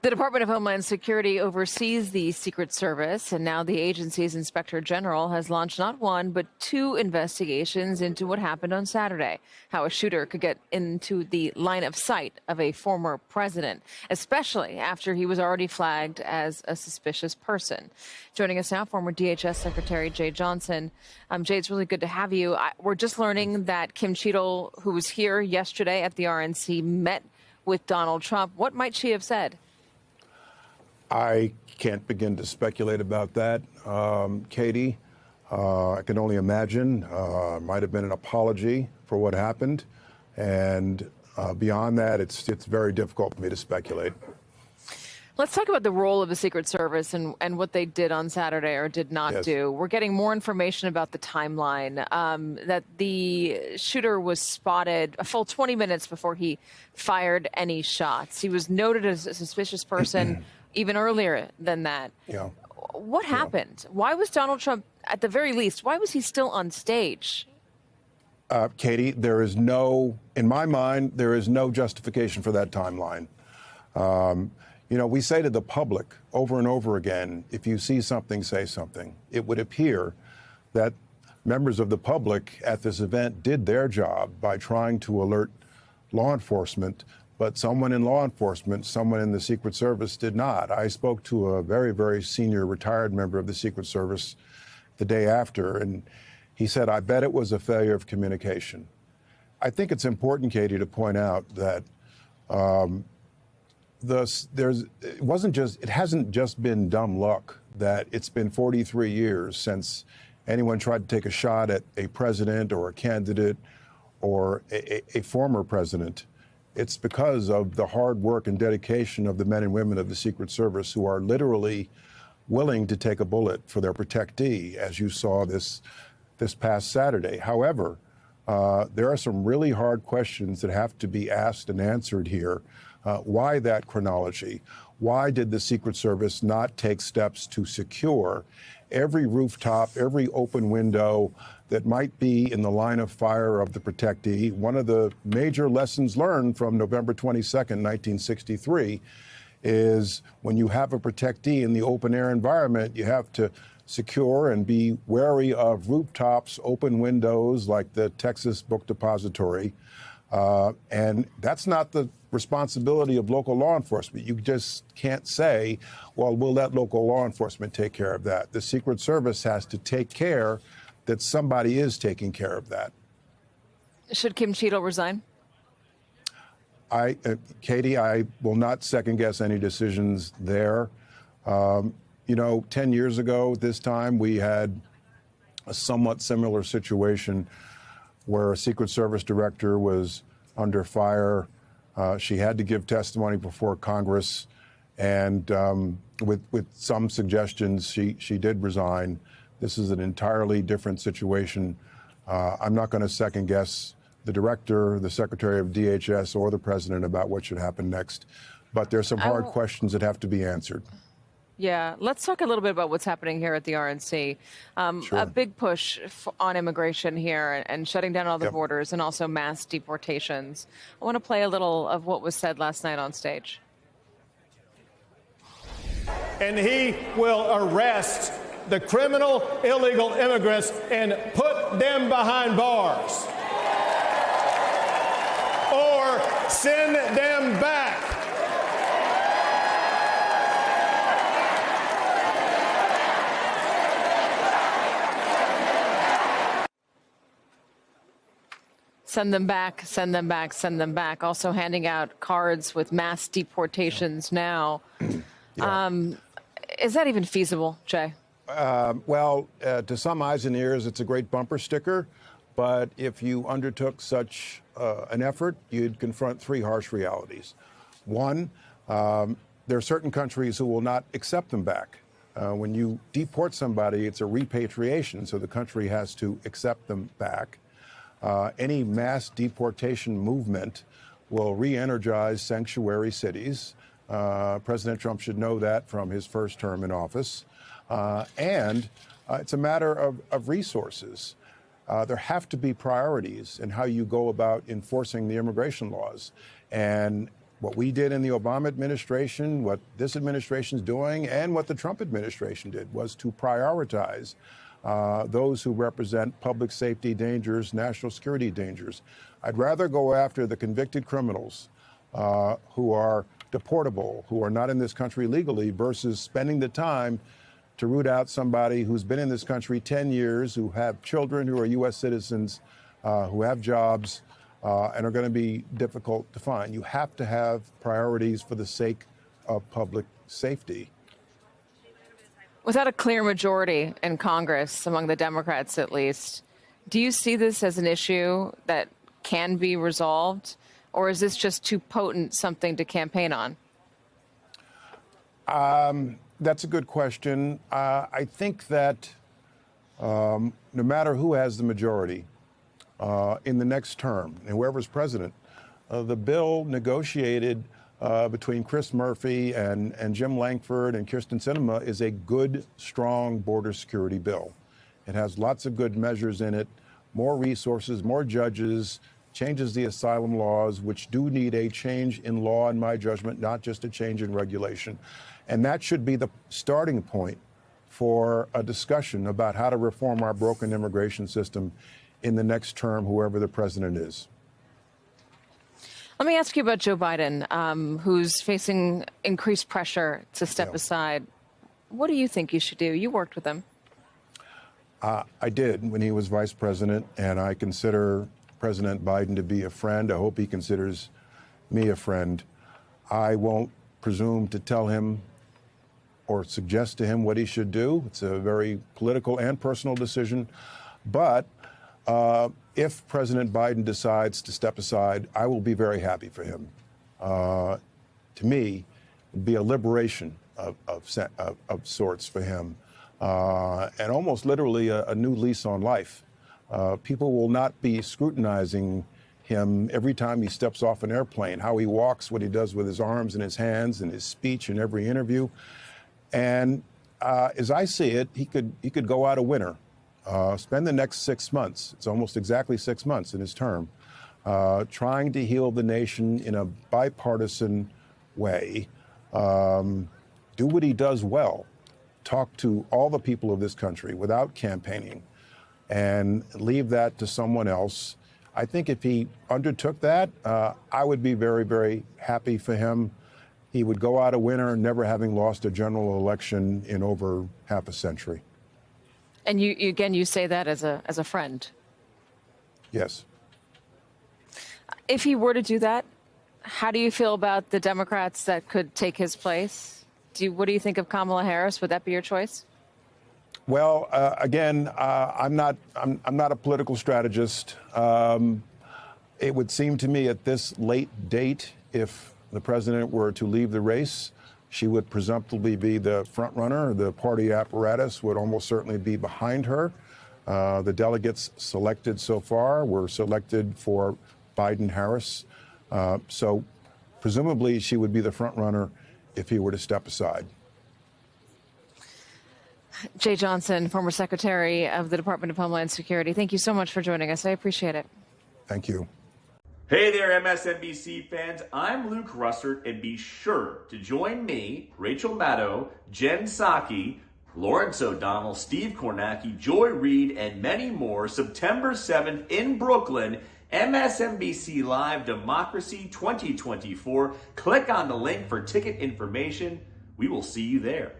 The Department of Homeland Security oversees the Secret Service, and now the agency's inspector general has launched not one, but two investigations into what happened on Saturday, how a shooter could get into the line of sight of a former president, especially after he was already flagged as a suspicious person. Joining us now, former DHS Secretary Jeh Johnson. Jeh, it's really good to have you. We're just learning that Kim Cheadle, who was here yesterday at the RNC, met with Donald Trump. What might she have said? I can't begin to speculate about that, Katie. I can only imagine. Might have been an apology for what happened. And beyond that, it's very difficult for me to speculate. Let's talk about the role of the Secret Service and what they did on Saturday or did not do. We're getting more information about the timeline, that the shooter was spotted a full 20 minutes before he fired any shots. He was noted as a suspicious person even earlier than that. Yeah. What happened? Why was Donald Trump, at the very least, why was he still on stage? Katie, in my mind, there is no justification for that timeline. We say to the public over and over again, if you see something, say something. It would appear that members of the public at this event did their job by trying to alert law enforcement, but someone in law enforcement, someone in the Secret Service did not. I spoke to a very, very senior retired member of the Secret Service the day after, and he said, I bet it was a failure of communication. I think it's important, Katie, to point out that it hasn't just been dumb luck that it's been 43 years since anyone tried to take a shot at a president or a candidate or a former president. It's because of the hard work and dedication of the men and women of the Secret Service who are literally willing to take a bullet for their protectee, as you saw this past Saturday. However, there are some really hard questions that have to be asked and answered here. Why that chronology? Why did the Secret Service not take steps to secure every rooftop, every open window that might be in the line of fire of the protectee? One of the major lessons learned from November 22nd, 1963, is when you have a protectee in the open air environment, you have to secure and be wary of rooftops, open windows like the Texas Book Depository. And that's not the responsibility of local law enforcement. You just can't say, well, we'll let local law enforcement take care of that. The Secret Service has to take care that somebody is taking care of that. Should Kim Cheadle resign? Katie, I will not second guess any decisions there. 10 years ago this time, we had a somewhat similar situation where a Secret Service director was under fire. She had to give testimony before Congress, and with some suggestions, she did resign. This is an entirely different situation. I'm not going to second guess the director, the secretary of DHS, or the president about what should happen next. But there's some hard questions that have to be answered. Yeah, let's talk a little bit about what's happening here at the RNC. Sure. A big push on immigration here and shutting down all the borders and also mass deportations. I want to play a little of what was said last night on stage. And he will arrest the criminal illegal immigrants and put them behind bars or send them back. Send them back, send them back, send them back. Also handing out cards with mass deportations now. Is that even feasible, Jeh? To some eyes and ears, it's a great bumper sticker. But if you undertook such an effort, you'd confront three harsh realities. One, there are certain countries who will not accept them back. When you deport somebody, it's a repatriation, so the country has to accept them back. Any mass deportation movement will re-energize sanctuary cities. President Trump should know that from his first term in office. And it's a matter of resources. There have to be priorities in how you go about enforcing the immigration laws. And What we did in the Obama administration, what this administration is doing, and what the Trump administration did was to prioritize those who represent public safety dangers, national security dangers. I'd rather go after the convicted criminals who are deportable, who are not in this country legally, versus spending the time to root out somebody who's been in this country 10 years, who have children who are U.S. citizens, who have jobs, and are going to be difficult to find. You have to have priorities for the sake of public safety. Without a clear majority in Congress, among the Democrats at least, do you see this as an issue that can be resolved, or is this just too potent something to campaign on? That's a good question. I think that no matter who has the majority in the next term, and whoever's president, the bill negotiated between Chris Murphy and Jim Lankford and Kyrsten Sinema is a good, strong border security bill. It has lots of good measures in it, more resources, more judges, changes the asylum laws, which do need a change in law, in my judgment, not just a change in regulation. And that should be the starting point for a discussion about how to reform our broken immigration system in the next term, whoever the president is. Let me ask you about Joe Biden, who's facing increased pressure to step aside. What do you think you should do? You worked with him. I did when he was vice president, and I consider President Biden to be a friend. I hope he considers me a friend. I won't presume to tell him or suggest to him what he should do. It's a very political and personal decision. But if President Biden decides to step aside, I will be very happy for him. To me, it'd be a liberation of sorts for him, and almost literally a new lease on life. People will not be scrutinizing him every time he steps off an airplane, how he walks, what he does with his arms and his hands, and his speech in every interview. And as I see it, he could go out a winner. Spend the next 6 months, it's almost exactly 6 months in his term, trying to heal the nation in a bipartisan way. Do what he does well. Talk to all the people of this country without campaigning, and leave that to someone else. I think if he undertook that, I would be very, very happy for him. He would go out a winner, never having lost a general election in over half a century. And you say that as a friend. Yes. If he were to do that, how do you feel about the Democrats that could take his place? What do you think of Kamala Harris? Would that be your choice? Well, again, I'm not a political strategist. It would seem to me at this late date, if the president were to leave the race, she would presumptively be the front runner. The party apparatus would almost certainly be behind her. The delegates selected so far were selected for Biden-Harris. So presumably she would be the front runner if he were to step aside. Jeh Johnson, former Secretary of the Department of Homeland Security, thank you so much for joining us. I appreciate it. Thank you. Hey there, MSNBC fans. I'm Luke Russert, and be sure to join me, Rachel Maddow, Jen Psaki, Lawrence O'Donnell, Steve Kornacki, Joy Reid, and many more September 7th in Brooklyn, MSNBC Live Democracy 2024. Click on the link for ticket information. We will see you there.